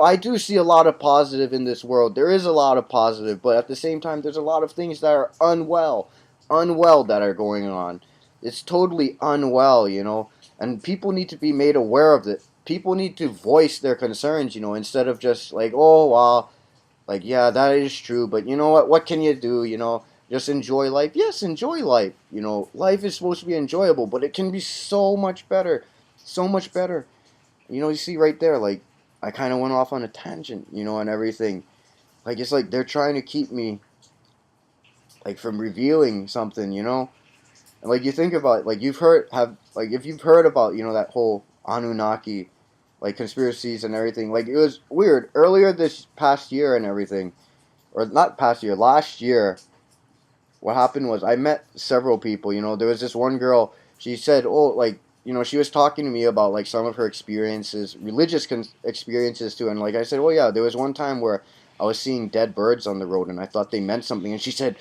I do see a lot of positive in this world. There is a lot of positive, but at the same time, there's a lot of things that are unwell that are going on. It's totally unwell, and people need to be made aware of it. People need to voice their concerns, instead of just like, oh, well, like, yeah, that is true, but you know what? What can you do? Just enjoy life. Yes, enjoy life. Life is supposed to be enjoyable, but it can be so much better. So much better. You see right there, like, I kind of went off on a tangent, and everything. Like, it's like they're trying to keep me, like, from revealing something, And, like, you think about, like, if you've heard about, that whole Anunnaki, like, conspiracies and everything, like, it was weird. Earlier this past year and everything, or not past year, last year, what happened was I met several people. There was this one girl. She said, "Oh, like she was talking to me about like some of her experiences, religious experiences too." And like I said, "Oh yeah, there was one time where I was seeing dead birds on the road, and I thought they meant something." And she said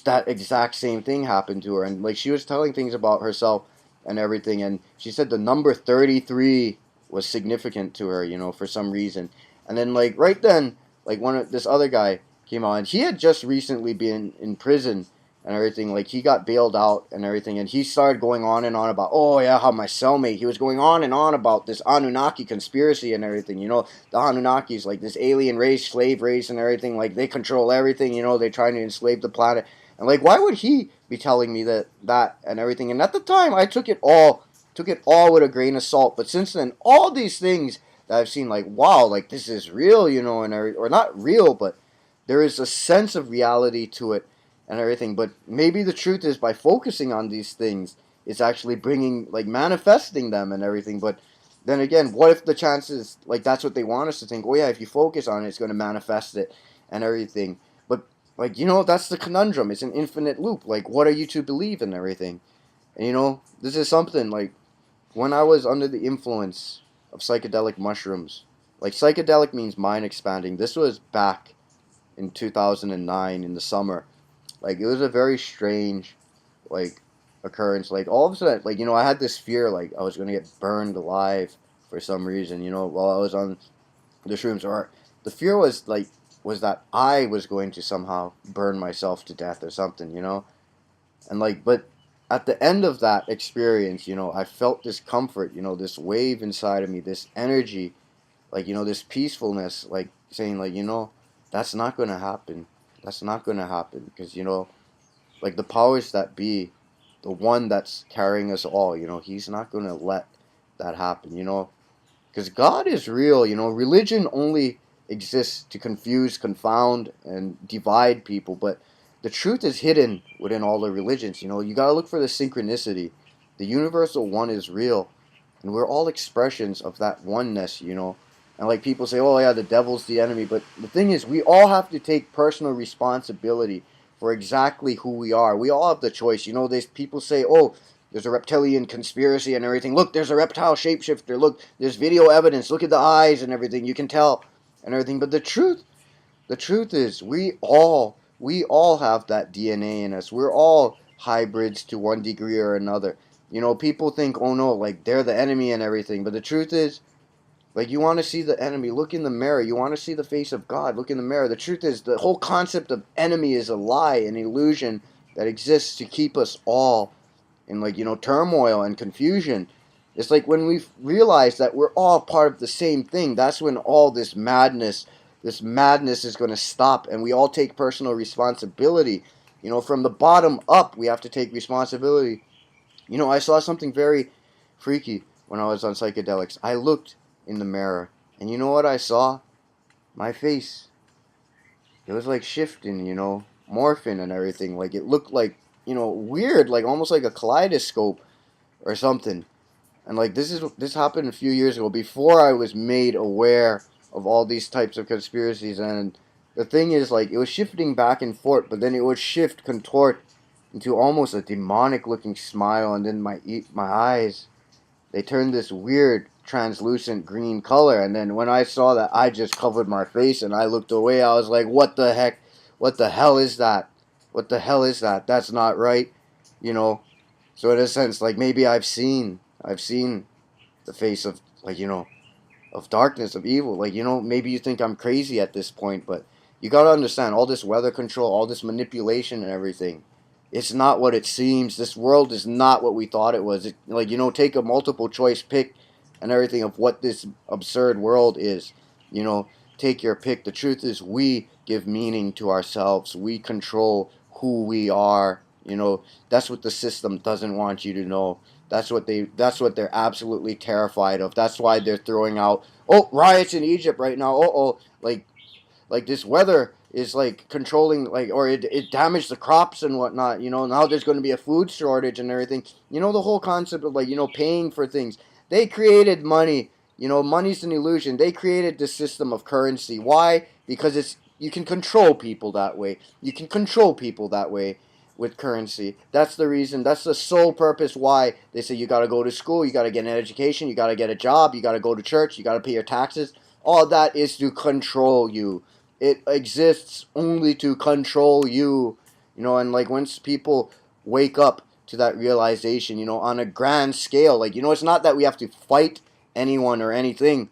that exact same thing happened to her, and like she was telling things about herself and everything. And she said the number 33 was significant to her, for some reason. And then like right then, like this other guy came on. He had just recently been in prison and everything. Like he got bailed out and everything, and he started going on and on about, oh yeah, how my cellmate. He was going on and on about this Anunnaki conspiracy and everything. The Anunnakis, like this alien race, slave race, and everything. Like they control everything. They're trying to enslave the planet. And like, why would he be telling me that and everything? And at the time, I took it all with a grain of salt. But since then, all these things that I've seen, like, wow, like this is real, or not real, but there is a sense of reality to it and everything. But maybe the truth is by focusing on these things, it's actually bringing, like, manifesting them and everything. But then again, what if the chances, like, that's what they want us to think? Oh yeah, if you focus on it, it's going to manifest it and everything. But like, that's the conundrum. It's an infinite loop. Like, what are you to believe and everything? And this is something like when I was under the influence of psychedelic mushrooms. Like psychedelic means mind expanding. This was back in 2009 in the summer. Like it was a very strange, like, occurrence. Like all of a sudden, like I had this fear, like I was gonna get burned alive for some reason. While I was on the shrooms, or the fear was that I was going to somehow burn myself to death or something. And like, but at the end of that experience, I felt this comfort, this wave inside of me, this energy, like, this peacefulness, like saying, like, that's not going to happen. That's not going to happen because, like the powers that be, the one that's carrying us all, he's not going to let that happen. Because God is real. Religion only exists to confuse, confound, and divide people, but the truth is hidden within all the religions. You gotta look for the synchronicity. The universal one is real, and we're all expressions of that oneness. And like people say, oh yeah, the devil's the enemy, but the thing is, we all have to take personal responsibility for exactly who we are. We all have the choice. There's people say, oh, there's a reptilian conspiracy and everything. Look, there's a reptile shapeshifter. Look, there's video evidence. Look at the eyes and everything. You can tell and everything. But the truth is, we all have that DNA in us. We're all hybrids to one degree or another. People think, oh no, like they're the enemy and everything. But the truth is, like, you want to see the enemy, look in the mirror. You want to see the face of God, look in the mirror. The truth is, the whole concept of enemy is a lie, an illusion that exists to keep us all in, like, turmoil and confusion. It's like when we realize that we're all part of the same thing, that's when all this madness is going to stop, and we all take personal responsibility. From the bottom up, we have to take responsibility. I saw something very freaky when I was on psychedelics. I looked in the mirror, and you know what I saw? My face. It was like shifting, morphing and everything. Like it looked like, weird, like almost like a kaleidoscope or something. And like this happened a few years ago before I was made aware of all these types of conspiracies. And the thing is, like, it was shifting back and forth, but then it would shift, contort into almost a demonic looking smile, and then my eyes, they turned this weird translucent green color. And then when I saw that, I just covered my face and I looked away. I was like, what the heck? What the hell is that? What the hell is that? That's not right. You know, so in a sense, like maybe I've seen the face of, like, of darkness, of evil. Like, you know, maybe you think I'm crazy at this point, but you gotta understand all this weather control, all this manipulation and everything. It's not what it seems. This world is not what we thought it was. Like, you know, take a multiple choice pick and everything of what this absurd world is. You know, take your pick. The truth is, we give meaning to ourselves. We control who we are. You know, that's what the system doesn't want you to know. That's what they're absolutely terrified of. That's why they're throwing out, oh, riots in Egypt right now. Oh, like this weather is like controlling, like, or it damaged the crops and whatnot. You know, now there's going to be a food shortage and everything. You know, the whole concept of, like, you know, paying for things. They created money. You know, money's an illusion. They created the system of currency. Why? Because it's, you can control people that way. You can control people that way with currency. That's the reason. That's the sole purpose why they say you got to go to school, you got to get an education, you got to get a job, you got to go to church, you got to pay your taxes. All that is to control you. It exists only to control you. You know, and like once people wake up to that realization, you know, on a grand scale, like, you know, it's not that we have to fight anyone or anything.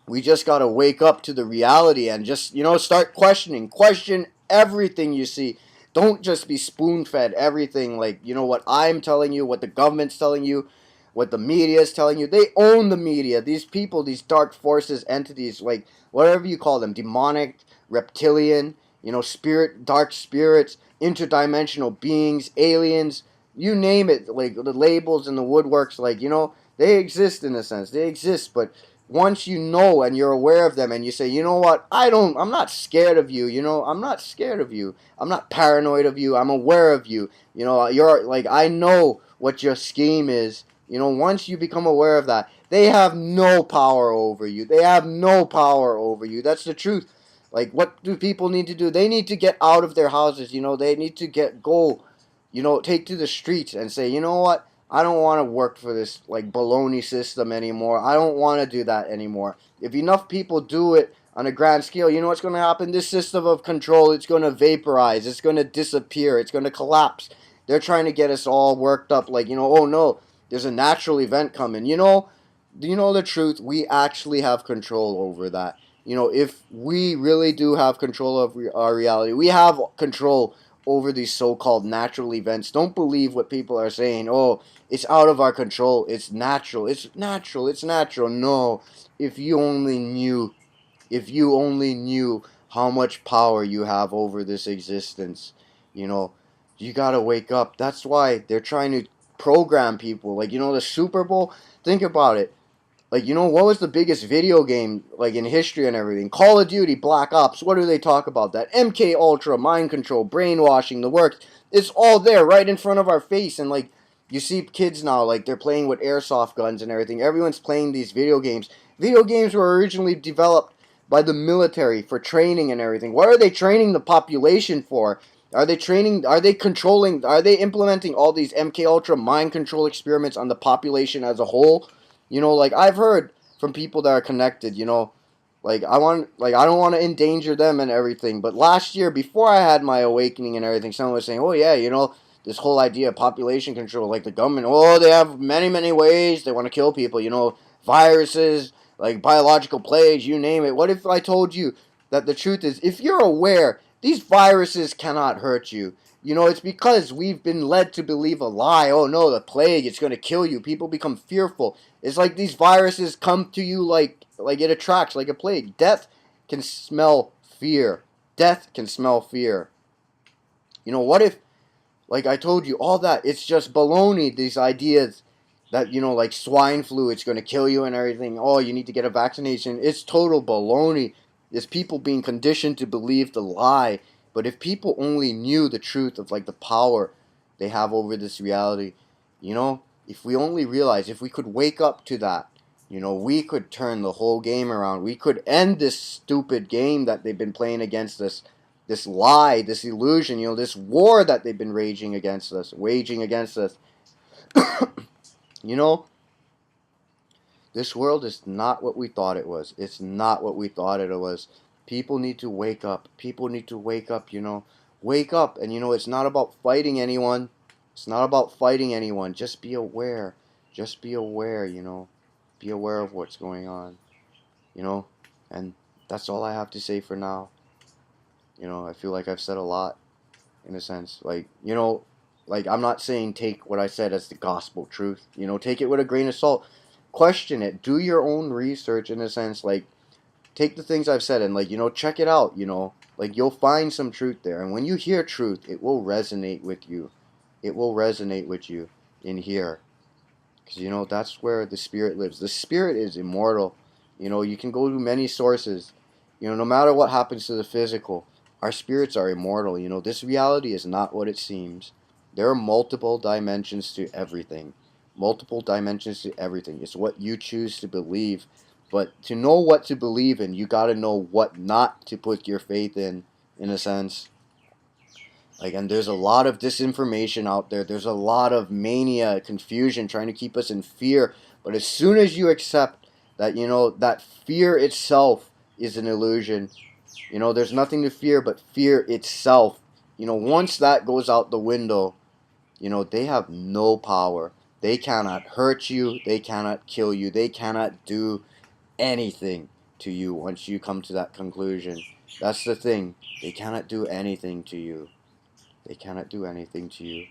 We just got to wake up to the reality and just, you know, start questioning. Question everything you see. Don't just be spoon fed everything, like, you know, what I'm telling you, what the government's telling you, what the media is telling you. They own the media. These people, these dark forces, entities, like whatever you call them, demonic, reptilian, you know, spirit, dark spirits, interdimensional beings, aliens, you name it, like the labels and the woodworks, like, you know, they exist in a sense. They exist, but once you know and you're aware of them and you say, you know what, I'm not scared of you, you know, I'm not scared of you. I'm not paranoid of you. I'm aware of you. You know, you're like, I know what your scheme is. You know, once you become aware of that, they have no power over you. They have no power over you. That's the truth. Like, what do people need to do? They need to get out of their houses. You know, they need to go, you know, take to the streets and say, you know what? I don't want to work for this, like, baloney system anymore. I don't want to do that anymore. If enough people do it on a grand scale, you know what's going to happen? This system of control, it's going to vaporize. It's going to disappear. It's going to collapse. They're trying to get us all worked up, like, you know, oh no, there's a natural event coming. You know the truth? We actually have control over that. You know, if we really do have control of our reality, we have control over these so-called natural events. Don't believe what people are saying. Oh, it's out of our control. It's natural. It's natural. It's natural. No. If you only knew, if you only knew how much power you have over this existence, you know, you gotta wake up. That's why they're trying to program people. Like, you know, the Super Bowl. Think about it. Like, you know, what was the biggest video game, like, in history and everything? Call of Duty, Black Ops. What do they talk about? That MK Ultra, mind control, brainwashing, the works. It's all there, right in front of our face. And, like, you see kids now, like, they're playing with airsoft guns and everything. Everyone's playing these video games. Video games were originally developed by the military for training and everything. What are they training the population for? Are they training? Are they controlling? Are they implementing all these MK Ultra mind control experiments on the population as a whole? You know, like, I've heard from people that are connected, you know, like, I don't want to endanger them and everything. But last year, before I had my awakening and everything, someone was saying, oh yeah, you know, this whole idea of population control, like the government, oh, they have many, many ways they want to kill people, you know, viruses, like biological plagues, you name it. What if I told you that the truth is, if you're aware, these viruses cannot hurt you? You know, it's because we've been led to believe a lie. Oh no, the plague, it's going to kill you. People become fearful. It's like these viruses come to you like it attracts, like a plague. Death can smell fear. Death can smell fear. You know, what if, like I told you, all that, it's just baloney, these ideas that, you know, like swine flu, it's going to kill you and everything. Oh, you need to get a vaccination. It's total baloney. It's people being conditioned to believe the lie. But if people only knew the truth of, like, the power they have over this reality, you know, if we only realize, if we could wake up to that, you know, we could turn the whole game around. We could end this stupid game that they've been playing against us, this lie, this illusion, you know, this war that they've been waging against us. You know, this world is not what we thought it was. It's not what we thought it was. People need to wake up. People need to wake up, you know. Wake up. And, you know, it's not about fighting anyone. It's not about fighting anyone. Just be aware. Just be aware, you know. Be aware of what's going on. you know, and that's all I have to say for now. I feel like I've said a lot in a sense. Like, like I'm not saying take what I said as the gospel truth. Take it with a grain of salt. Question it. Do your own research in a sense. Like, take the things I've said and, like, check it out. Like, you'll find some truth there. And when you hear truth, it will resonate with you. It will resonate with you in here. Because, that's where the spirit lives. The spirit is immortal. You can go to many sources. No matter what happens to the physical, our spirits are immortal. This reality is not what it seems. There are multiple dimensions to everything. Multiple dimensions to everything. It's what you choose to believe. But to know what to believe in, you got to know what not to put your faith in a sense. Like, and there's a lot of disinformation out there. There's a lot of mania, confusion, trying to keep us in fear. But as soon as you accept that, that fear itself is an illusion, there's nothing to fear but fear itself. Once that goes out the window, they have no power. They cannot hurt you. They cannot kill you. They cannot do anything to you once you come to that conclusion. That's the thing. They cannot do anything to you. They cannot do anything to you.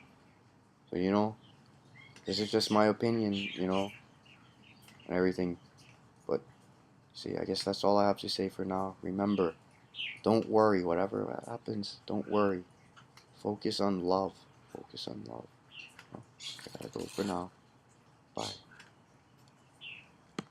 So, this is just my opinion, and everything. But, see, I guess that's all I have to say for now. Remember, don't worry. Whatever happens, don't worry. Focus on love. Focus on love. I gotta go for now. Bye.